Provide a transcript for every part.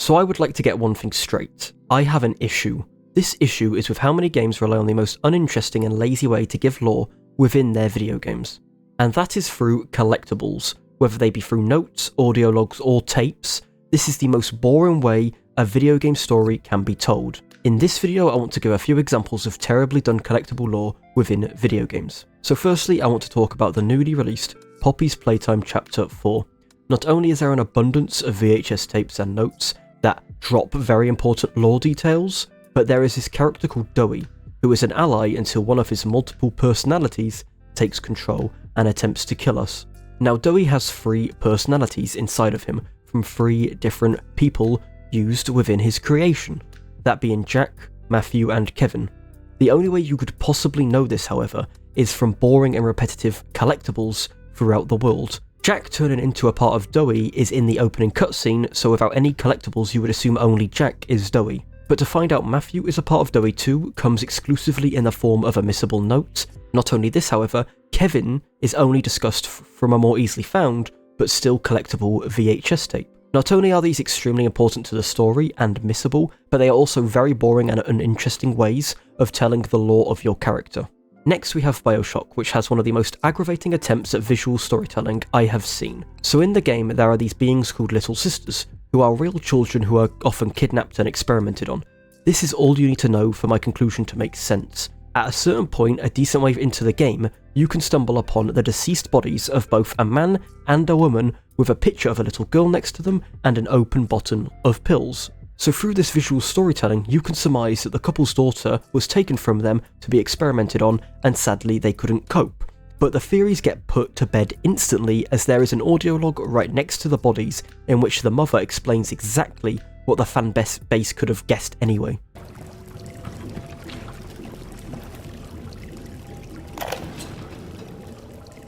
So I would like to get one thing straight. I have an issue. This issue is with how many games rely on the most uninteresting and lazy way to give lore within their video games. And that is through collectibles. Whether they be through notes, audio logs, or tapes, this is the most boring way a video game story can be told. In this video, I want to give a few examples of terribly done collectible lore within video games. So firstly, I want to talk about the newly released Poppy's Playtime Chapter 4. Not only is there an abundance of VHS tapes and notes that drop very important lore details, but there is this character called Dowie, who is an ally until one of his multiple personalities takes control and attempts to kill us. Now Dowie has 3 personalities inside of him from 3 different people used within his creation, that being Jack, Matthew and Kevin. The only way you could possibly know this, however, is from boring and repetitive collectibles throughout the world. Jack turning into a part of Dowie is in the opening cutscene, so without any collectibles you would assume only Jack is Dowie. But to find out Matthew is a part of Dowie too comes exclusively in the form of a missable note. Not only this, however, Kevin is only discussed from a more easily found, but still collectible VHS tape. Not only are these extremely important to the story and missable, but they are also very boring and uninteresting ways of telling the lore of your character. Next we have BioShock, which has one of the most aggravating attempts at visual storytelling I have seen. So in the game there are these beings called Little Sisters, who are real children who are often kidnapped and experimented on. This is all you need to know for my conclusion to make sense. At a certain point, a decent way into the game, you can stumble upon the deceased bodies of both a man and a woman with a picture of a little girl next to them and an open bottle of pills. So through this visual storytelling, you can surmise that the couple's daughter was taken from them to be experimented on, and sadly they couldn't cope. But the theories get put to bed instantly, as there is an audio log right next to the bodies in which the mother explains exactly what the fan base could have guessed anyway.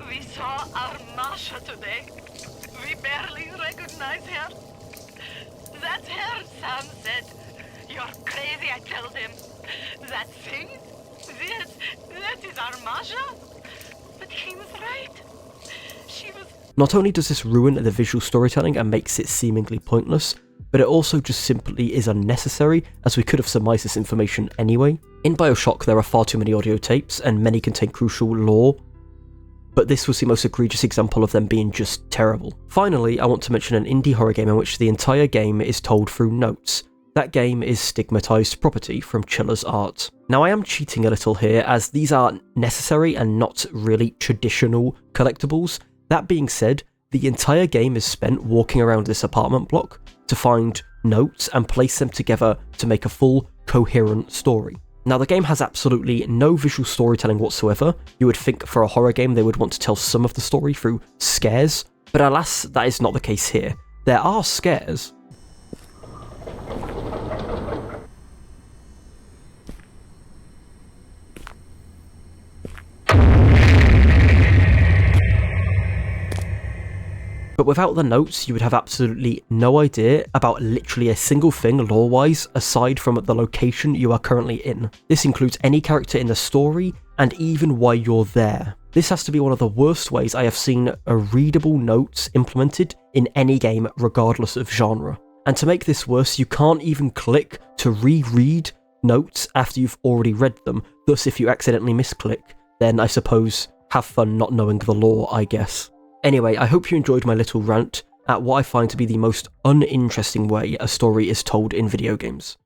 We saw our Masha today. We barely recognize her. That's her, Sam said. You're crazy, I told him. That thing? That is our Masha? But he was right. She was... Not only does this ruin the visual storytelling and makes it seemingly pointless, but it also just simply is unnecessary, as we could have surmised this information anyway. In BioShock there are far too many audio tapes, and many contain crucial lore, but this was the most egregious example of them being just terrible. Finally, I want to mention an indie horror game in which the entire game is told through notes. That game is Stigmatized Property from Chiller's Art. Now I am cheating a little here, as these are necessary and not really traditional collectibles. That being said, the entire game is spent walking around this apartment block to find notes and place them together to make a full, coherent story. Now the game has absolutely no visual storytelling whatsoever. You would think for a horror game they would want to tell some of the story through scares, but alas that is not the case here. There are scares, but without the notes you would have absolutely no idea about literally a single thing lore-wise aside from the location you are currently in. This includes any character in the story and even why you're there. This has to be one of the worst ways I have seen a readable notes implemented in any game regardless of genre. And to make this worse, you can't even click to reread notes after you've already read them, thus if you accidentally misclick, then I suppose have fun not knowing the lore, I guess. Anyway, I hope you enjoyed my little rant at what I find to be the most uninteresting way a story is told in video games.